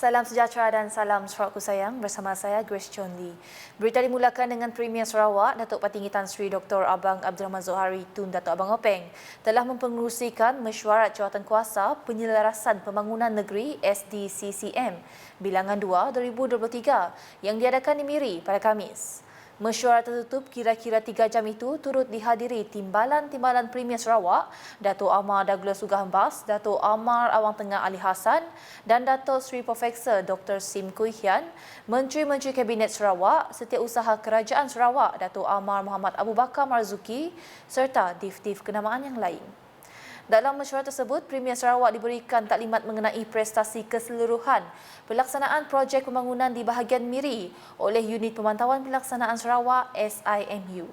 Salam sejahtera dan salam Sarawakku sayang, bersama saya Grace Chon Lee. Berita dimulakan dengan Premier Sarawak, Datuk Patinggi Tan Sri Dr. Abang Abdul Rahman Zohari Tun Datuk Abang Openg telah mempengerusikan mesyuarat jawatankuasa penyelarasan pembangunan negeri SDCCM bilangan 2 2023 yang diadakan di Miri pada Khamis. Mesyuarat tertutup kira-kira 3 jam itu turut dihadiri Timbalan-Timbalan Premier Sarawak, Dato' Amar Douglas Ugah Hembas, Dato' Amar Awang Tengah Ali Hassan dan Dato' Sri Profesor Dr. Sim Kui Hian, Menteri-Menteri Kabinet Sarawak, Setiausaha Kerajaan Sarawak, Dato' Amar Muhammad Abu Bakar Marzuki serta dif-dif kenamaan yang lain. Dalam mesyuarat tersebut, Premier Sarawak diberikan taklimat mengenai prestasi keseluruhan pelaksanaan projek pembangunan di bahagian Miri oleh Unit Pemantauan Pelaksanaan Sarawak SIMU.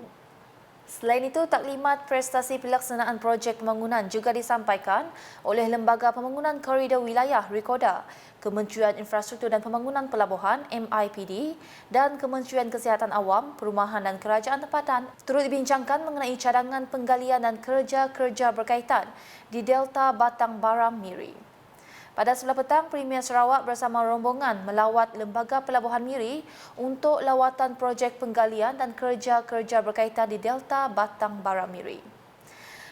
Selain itu, taklimat prestasi pelaksanaan projek pembangunan juga disampaikan oleh Lembaga Pembangunan Koridor Wilayah Rikoda, Kementerian Infrastruktur dan Pembangunan Pelabuhan MIPD dan Kementerian Kesihatan Awam, Perumahan dan Kerajaan Tempatan turut dibincangkan mengenai cadangan penggalian dan kerja-kerja berkaitan di Delta Batang Baram Miri. Pada sebelah petang, Premier Sarawak bersama rombongan melawat Lembaga Pelabuhan Miri untuk lawatan projek penggalian dan kerja-kerja berkaitan di Delta Batang Baram Miri.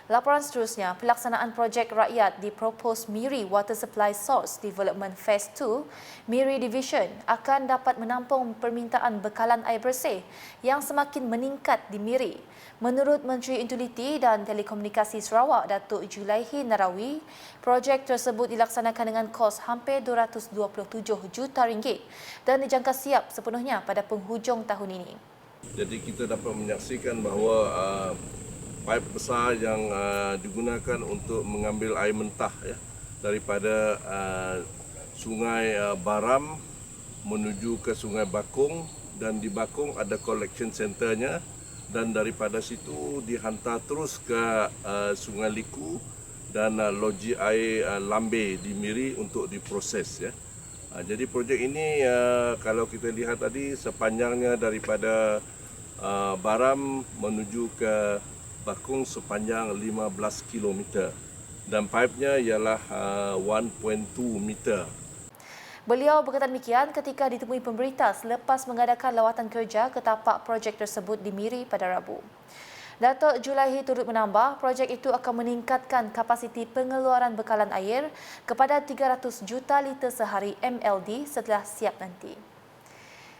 Laporan seterusnya, pelaksanaan projek rakyat di Propose Miri Water Supply Source Development Phase 2, Miri Division akan dapat menampung permintaan bekalan air bersih yang semakin meningkat di Miri. Menurut Menteri Utiliti dan Telekomunikasi Sarawak, Datuk Julaihi Narawi, projek tersebut dilaksanakan dengan kos hampir RM227 juta dan dijangka siap sepenuhnya pada penghujung tahun ini. Jadi kita dapat menyaksikan bahawa paip besar yang digunakan untuk mengambil air mentah daripada sungai Baram menuju ke sungai Bakung, dan di Bakung ada collection centernya, dan daripada situ dihantar terus ke sungai Liku dan loji air Lambe di Miri untuk diproses. Jadi projek ini kalau kita lihat tadi sepanjangnya daripada Baram menuju ke Bakung sepanjang 15 km dan paipnya ialah 1.2 meter. Beliau berkata demikian ketika ditemui pemberita selepas mengadakan lawatan kerja ke tapak projek tersebut di Miri pada Rabu. Datuk Julaihi turut menambah, projek itu akan meningkatkan kapasiti pengeluaran bekalan air kepada 300 juta liter sehari MLD setelah siap nanti.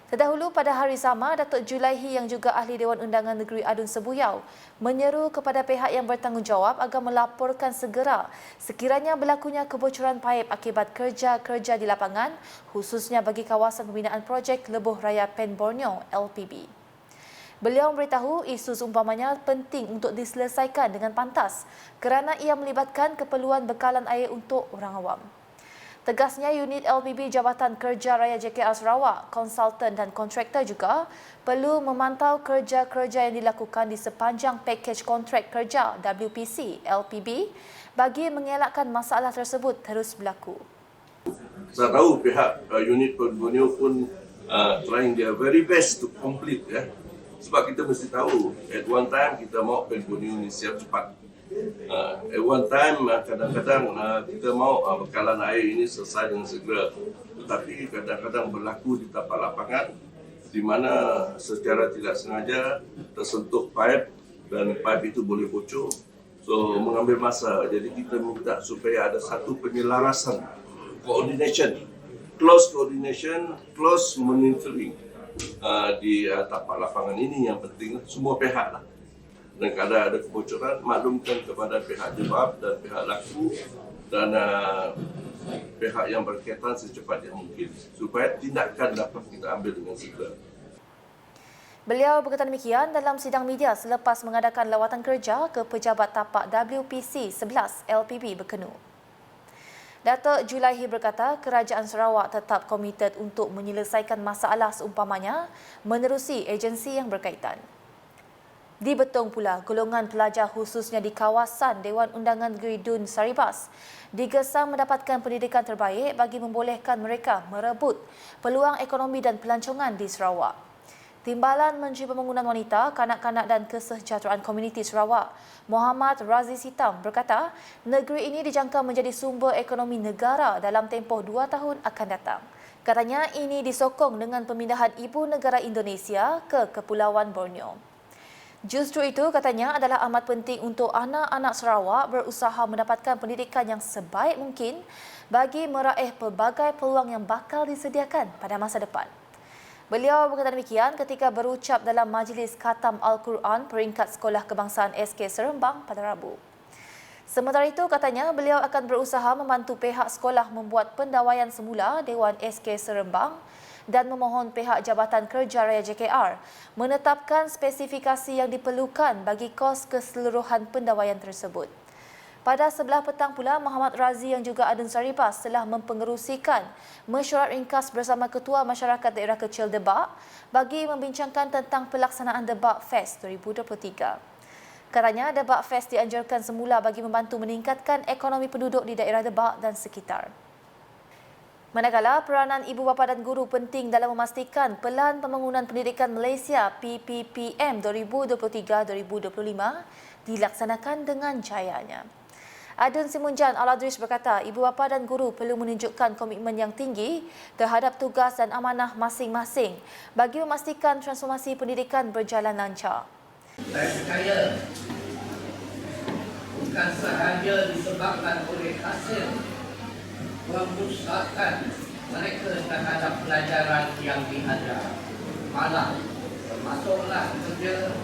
Terdahulu pada hari sama, Datuk Julaihi yang juga Ahli Dewan Undangan Negeri Adun Sebuyau menyeru kepada pihak yang bertanggungjawab agar melaporkan segera sekiranya berlakunya kebocoran paip akibat kerja-kerja di lapangan, khususnya bagi kawasan pembinaan projek Lebuh Raya Pen Borneo LPB. Beliau memberitahu isu seumpamanya penting untuk diselesaikan dengan pantas kerana ia melibatkan keperluan bekalan air untuk orang awam. Tegasnya, unit LPB Jabatan Kerja Raya JKR Sarawak, konsultan dan kontraktor juga perlu memantau kerja-kerja yang dilakukan di sepanjang pakej kontrak kerja WPC LPB bagi mengelakkan masalah tersebut terus berlaku. Saya tahu pihak unit Borneo pun trying their very best to complete. Sebab kita mesti tahu, at one time kita mahu Borneo ni siap cepat. At one time kadang-kadang kita mahu bekalan air ini selesai dengan segera, tetapi kadang-kadang berlaku di tapak lapangan di mana secara tidak sengaja tersentuh paip dan paip itu boleh bocor, so mengambil masa. Jadi kita minta supaya ada satu penyelarasan, coordination, close coordination, close monitoring di tapak lapangan ini yang penting, semua pihak lah. Dan kalau ada kebocoran, maklumkan kepada pihak jawab dan pihak laku dan pihak yang berkaitan secepat yang mungkin supaya tindakan dapat kita ambil dengan segera. Beliau berkata demikian dalam sidang media selepas mengadakan lawatan kerja ke pejabat tapak WPC 11 LPB Berkenu. Datuk Julaihi berkata kerajaan Sarawak tetap komited untuk menyelesaikan masalah seumpamanya menerusi agensi yang berkaitan. Di Betong pula, golongan pelajar khususnya di kawasan Dewan Undangan Negeri Dun Saribas digesang mendapatkan pendidikan terbaik bagi membolehkan mereka merebut peluang ekonomi dan pelancongan di Sarawak. Timbalan Menteri Pembangunan Wanita, Kanak-kanak dan Kesejahteraan Komuniti Sarawak, Muhammad Raziz Hitam berkata, negeri ini dijangka menjadi sumber ekonomi negara dalam tempoh 2 tahun akan datang. Katanya ini disokong dengan pemindahan ibu negara Indonesia ke Kepulauan Borneo. Justru itu katanya adalah amat penting untuk anak-anak Sarawak berusaha mendapatkan pendidikan yang sebaik mungkin bagi meraih pelbagai peluang yang bakal disediakan pada masa depan. Beliau berkata demikian ketika berucap dalam Majlis Khatam Al-Quran peringkat Sekolah Kebangsaan SK Serembang pada Rabu. Sementara itu, katanya beliau akan berusaha membantu pihak sekolah membuat pendawaian semula Dewan SK Serembang dan memohon pihak Jabatan Kerja Raya JKR menetapkan spesifikasi yang diperlukan bagi kos keseluruhan pendawaian tersebut. Pada sebelah petang pula, Muhammad Razi yang juga Adun Saribas telah mempengerusikan mesyuarat ringkas bersama Ketua Masyarakat Daerah Kecil Debak bagi membincangkan tentang pelaksanaan Debak Fest 2023. Katanya Debak Fest dianjurkan semula bagi membantu meningkatkan ekonomi penduduk di daerah Debak dan sekitar. Manakala peranan ibu bapa dan guru penting dalam memastikan Pelan Pembangunan Pendidikan Malaysia PPPM 2023-2025 dilaksanakan dengan jayanya. Adun Simunjan Al-Adris berkata, ibu bapa dan guru perlu menunjukkan komitmen yang tinggi terhadap tugas dan amanah masing-masing bagi memastikan transformasi pendidikan berjalan lancar. Saya percaya bukan sahaja disebabkan oleh hasil pemusatan mereka terhadap pelajaran yang diajar, malah termasuklah kerja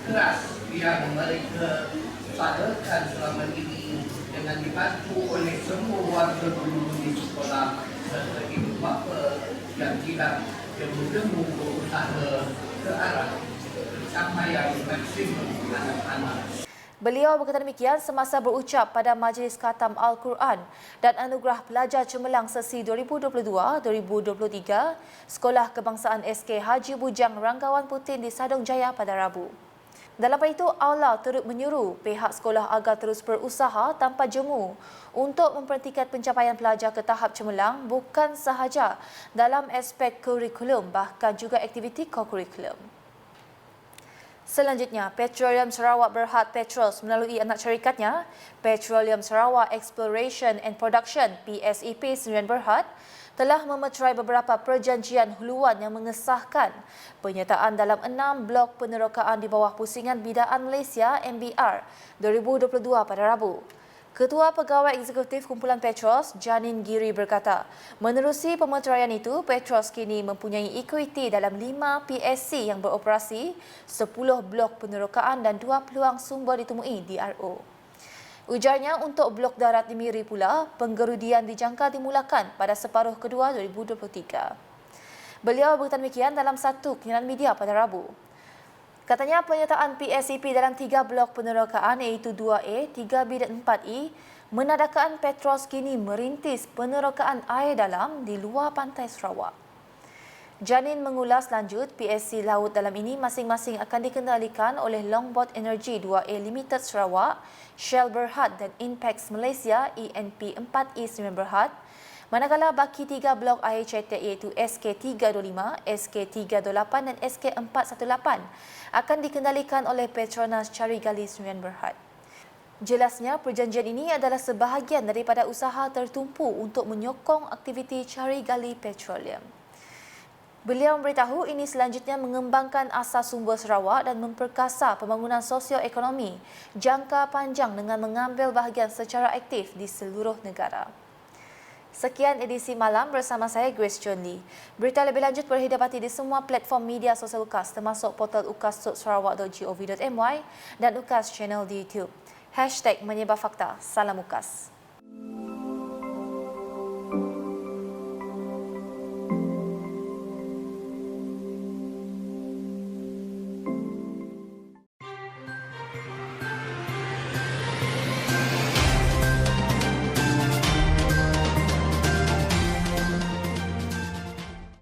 keras yang mereka usahakan selama ini dengan dibantu oleh semua warga guru di sekolah serta ibu bapa yang tidak jemu-jemu berusaha ke arah pencapaian maksimum anak-anak. Beliau berkata demikian semasa berucap pada Majlis Khatam Al-Quran dan Anugerah Pelajar Cemerlang sesi 2022-2023 Sekolah Kebangsaan SK Haji Bujang Ranggawan Putin di Sadong Jaya pada Rabu. Dalam hal itu, Aula turut menyuruh pihak sekolah agar terus berusaha tanpa jemu untuk memperhatikan pencapaian pelajar ke tahap cemerlang bukan sahaja dalam aspek kurikulum bahkan juga aktiviti kokurikulum. Selanjutnya, Petroleum Sarawak Berhad Petros melalui anak syarikatnya, Petroleum Sarawak Exploration and Production PSEP Sdn Berhad, telah memeterai beberapa perjanjian huluan yang mengesahkan penyertaan dalam 6 blok penerokaan di bawah Pusingan Bidaan Malaysia MBR 2022 pada Rabu. Ketua Pegawai Eksekutif Kumpulan Petros, Janin Giri berkata, menerusi pemeteraian itu, Petros kini mempunyai ekuiti dalam 5 PSC yang beroperasi, 10 blok penerokaan dan 2 peluang sumber ditemui di RO. Ujarnya untuk blok darat di Miri pula, penggerudian dijangka dimulakan pada separuh kedua 2023. Beliau berkata demikian dalam satu kenyataan media pada Rabu. Katanya penyertaan PSEP dalam 3 blok penerokaan iaitu 2A, 3B dan 4E menandakan Petros kini merintis penerokaan air dalam di luar pantai Sarawak. Janin mengulas lanjut, PSC laut dalam ini masing-masing akan dikendalikan oleh Longboat Energy 2A Limited Sarawak, Shell Berhad dan Inpex Malaysia ENP 4E Sdn Berhad. Manakala baki 3 blok IHT iaitu SK325, SK328 dan SK418 akan dikendalikan oleh Petronas Cari Gali Sdn Berhad. Jelasnya, perjanjian ini adalah sebahagian daripada usaha tertumpu untuk menyokong aktiviti cari gali petroleum. Beliau memberitahu ini selanjutnya mengembangkan asas sumber Sarawak dan memperkasa pembangunan sosioekonomi jangka panjang dengan mengambil bahagian secara aktif di seluruh negara. Sekian edisi malam bersama saya Grace Chun Lee. Berita lebih lanjut boleh didapati di semua platform media sosial UKAS termasuk portal ukas.sarawak.gov.my dan UKAS channel di YouTube. #menyebar fakta. Salam UKAS.